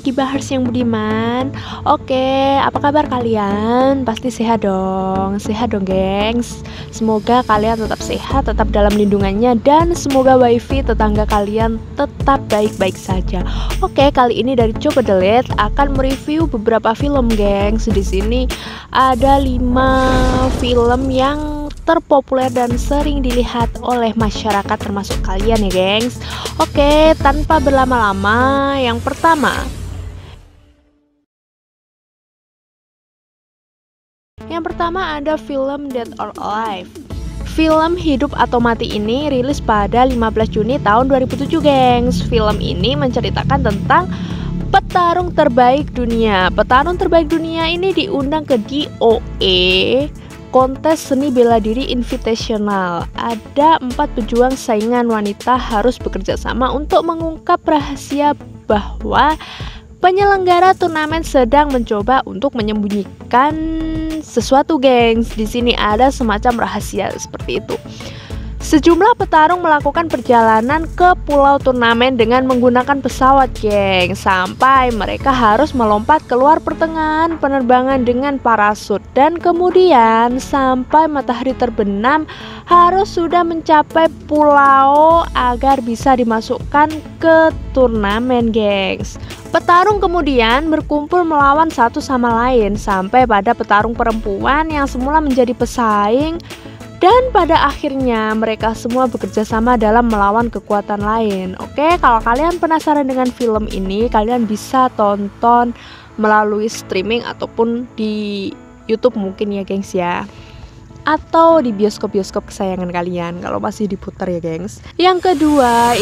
Gibahers yang budiman. Oke, apa kabar kalian? Pasti sehat dong gengs. Semoga kalian tetap sehat, tetap dalam lindungannya, dan semoga wifi tetangga kalian tetap baik-baik saja. Oke, kali ini dari Coba Delete akan mereview beberapa film gengs. Di sini ada 5 film yang terpopuler dan sering dilihat oleh masyarakat termasuk kalian ya gengs. Oke, tanpa berlama-lama, yang pertama ada film Dead or Alive. Film Hidup atau Mati ini rilis pada 15 Juni tahun 2007 gengs. Film ini menceritakan tentang petarung terbaik dunia. Petarung terbaik dunia ini diundang ke DOE, kontes seni bela diri invitational. Ada 4 pejuang saingan wanita harus bekerja sama untuk mengungkap rahasia bahwa penyelenggara turnamen sedang mencoba untuk menyembunyikan sesuatu gengs. Di sini ada semacam rahasia seperti itu. Sejumlah petarung melakukan perjalanan ke pulau turnamen dengan menggunakan pesawat geng, sampai mereka harus melompat keluar pertengahan penerbangan dengan parasut, dan kemudian sampai matahari terbenam harus sudah mencapai pulau agar bisa dimasukkan ke turnamen gengs. Petarung kemudian berkumpul melawan satu sama lain sampai pada petarung perempuan yang semula menjadi pesaing. Dan pada akhirnya mereka semua bekerja sama dalam melawan kekuatan lain. Oke, kalau kalian penasaran dengan film ini, kalian bisa tonton melalui streaming ataupun di YouTube mungkin ya gengs ya. Atau di bioskop-bioskop kesayangan kalian kalau masih diputar ya gengs. Yang kedua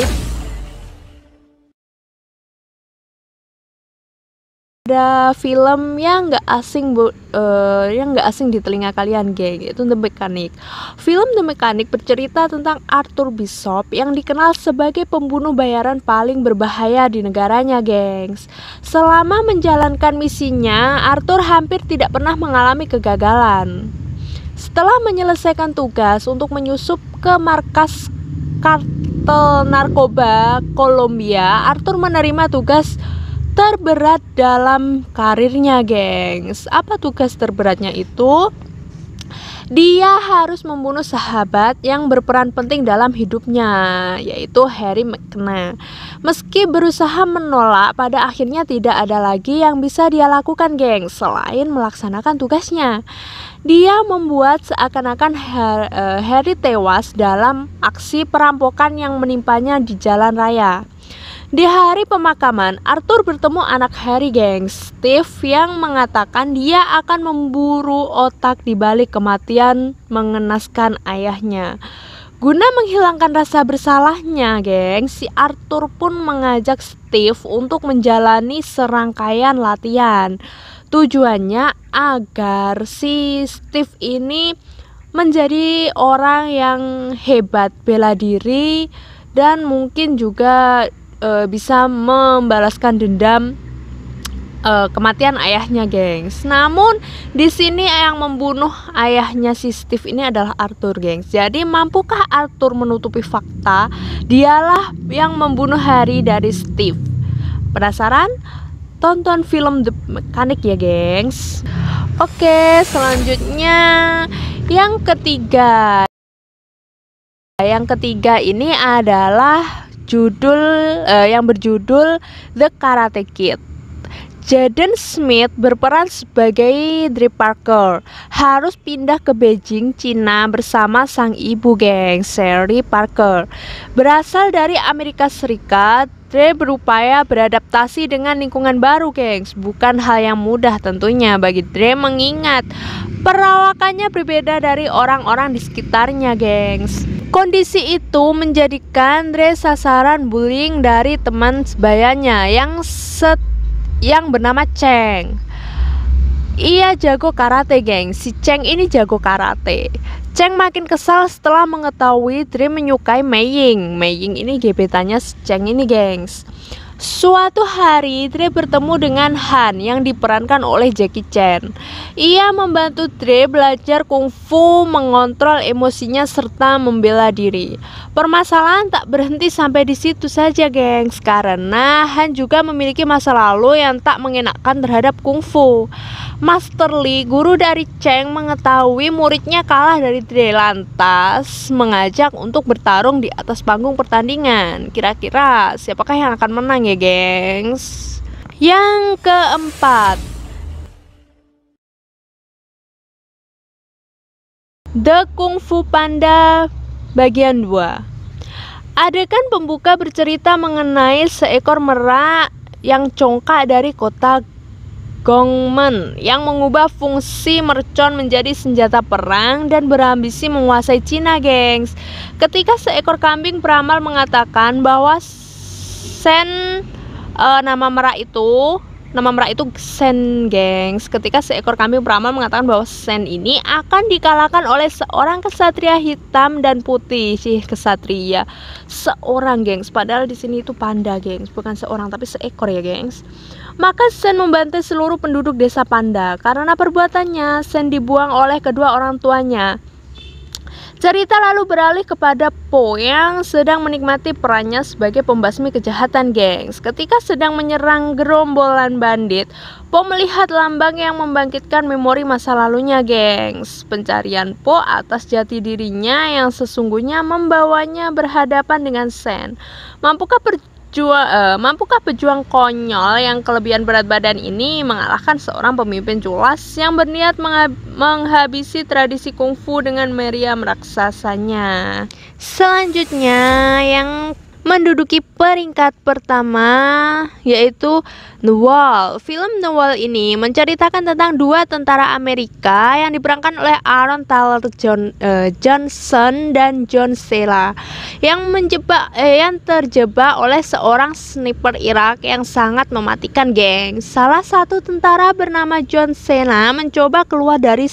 ada film yang nggak asing di telinga kalian geng, yaitu The Mechanic. Film The Mechanic bercerita tentang Arthur Bishop yang dikenal sebagai pembunuh bayaran paling berbahaya di negaranya gengs. Selama menjalankan misinya, Arthur hampir tidak pernah mengalami kegagalan. Setelah menyelesaikan tugas untuk menyusup ke markas kartel narkoba Kolombia, Arthur menerima tugas terberat dalam karirnya gengs. Apa tugas terberatnya itu? Dia harus membunuh sahabat yang berperan penting dalam hidupnya, yaitu Harry McKenna. Meski berusaha menolak, pada akhirnya tidak ada lagi yang bisa dia lakukan gengs selain melaksanakan tugasnya. Dia membuat seakan-akan Harry tewas dalam aksi perampokan yang menimpanya di jalan raya. Di hari pemakaman, Arthur bertemu anak Harry gengs, Steve, yang mengatakan dia akan memburu otak di balik kematian mengenaskan ayahnya. Guna menghilangkan rasa bersalahnya gengs, si Arthur pun mengajak Steve untuk menjalani serangkaian latihan. Tujuannya agar si Steve ini menjadi orang yang hebat bela diri dan mungkin juga bisa membalaskan dendam kematian ayahnya gengs. Namun di sini yang membunuh ayahnya si Steve ini adalah Arthur gengs. Jadi mampukah Arthur menutupi fakta dialah yang membunuh Harry dari Steve? Penasaran? Tonton film The Mechanic ya gengs. Oke, selanjutnya yang ketiga. Yang ketiga ini adalah yang berjudul The Karate Kid. Jaden Smith berperan sebagai Dre Parker, harus pindah ke Beijing, Cina bersama sang ibu gengs, Sherry Parker. Berasal dari Amerika Serikat, Dre berupaya beradaptasi dengan lingkungan baru gengs. Bukan hal yang mudah tentunya bagi Dre mengingat perawakannya berbeda dari orang-orang di sekitarnya gengs. Kondisi itu menjadikan Dre sasaran bullying dari teman sebayanya yang bernama Cheng. Ia jago karate geng. Si Cheng ini jago karate. Cheng makin kesal setelah mengetahui Dre menyukai Mei Ying. Mei Ying ini gebetannya Cheng ini gengs. Suatu hari, Dre bertemu dengan Han yang diperankan oleh Jackie Chan. Ia membantu Dre belajar kungfu, mengontrol emosinya, serta membela diri. Permasalahan tak berhenti sampai di situ saja, gengs, karena Han juga memiliki masa lalu yang tak mengenakan terhadap kungfu. Master Lee, guru dari Cheng, mengetahui muridnya kalah dari Dre, lantas mengajak untuk bertarung di atas panggung pertandingan. Kira-kira siapakah yang akan menang ya, gengs? Yang keempat, The Kung Fu Panda bagian 2. Adegan pembuka bercerita mengenai seekor merak yang congkak dari kota Gongmen yang mengubah fungsi mercon menjadi senjata perang dan berambisi menguasai Cina, gengs. Ketika seekor kambing beramal mengatakan bahwa Sen nama merak itu Sen, gengs. Ketika seekor kambing beramal mengatakan bahwa Sen ini akan dikalahkan oleh seorang kesatria hitam dan putih. Kesatria seorang, gengs, padahal di sini itu panda, gengs, bukan seorang tapi seekor ya, gengs. Maka Sen membantai seluruh penduduk desa Panda. Karena perbuatannya, Sen dibuang oleh kedua orang tuanya. Cerita lalu beralih kepada Po yang sedang menikmati perannya sebagai pembasmi kejahatan, gengs. Ketika sedang menyerang gerombolan bandit, Po melihat lambang yang membangkitkan memori masa lalunya, gengs. Pencarian Po atas jati dirinya yang sesungguhnya membawanya berhadapan dengan Sen. Mampukah pejuang konyol yang kelebihan berat badan ini mengalahkan seorang pemimpin culas yang berniat menghabisi tradisi kungfu dengan meriam raksasanya? Selanjutnya yang menduduki peringkat pertama yaitu The Wall. Film The Wall ini menceritakan tentang dua tentara Amerika yang diperankan oleh Aaron Taylor Johnson dan John Cena yang terjebak oleh seorang sniper Irak yang sangat mematikan, geng. Salah satu tentara bernama John Cena mencoba keluar dari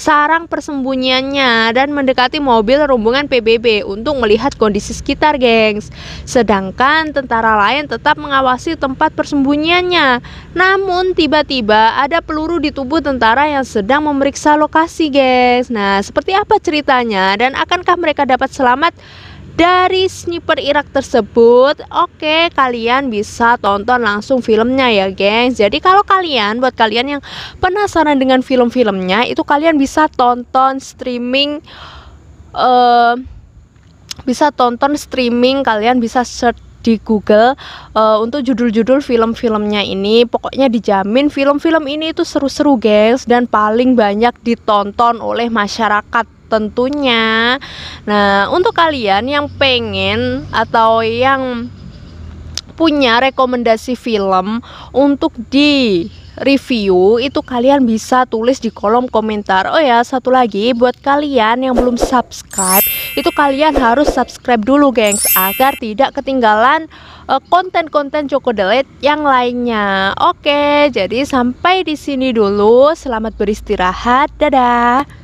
sarang persembunyiannya dan mendekati mobil rombongan PBB untuk melihat kondisi sekitar, gengs. Sedangkan tentara lain tetap mengawasi tempat persembunyiannya. Namun tiba-tiba ada peluru di tubuh tentara yang sedang memeriksa lokasi, gengs. Nah, seperti apa ceritanya dan akankah mereka dapat selamat dari sniper Irak tersebut? Oke, kalian bisa tonton langsung filmnya ya, gengs. Jadi kalau buat kalian yang penasaran dengan film-filmnya, itu kalian bisa tonton streaming, kalian bisa search di Google untuk judul-judul film-filmnya ini. Pokoknya dijamin film-film ini itu seru-seru, gengs, dan paling banyak ditonton oleh masyarakat tentunya. Nah, untuk kalian yang pengen atau yang punya rekomendasi film untuk di review, itu kalian bisa tulis di kolom komentar. Oh ya, satu lagi buat kalian yang belum subscribe, itu kalian harus subscribe dulu, gengs, agar tidak ketinggalan konten-konten Cokodelate yang lainnya. Oke, jadi sampai di sini dulu. Selamat beristirahat. Dadah.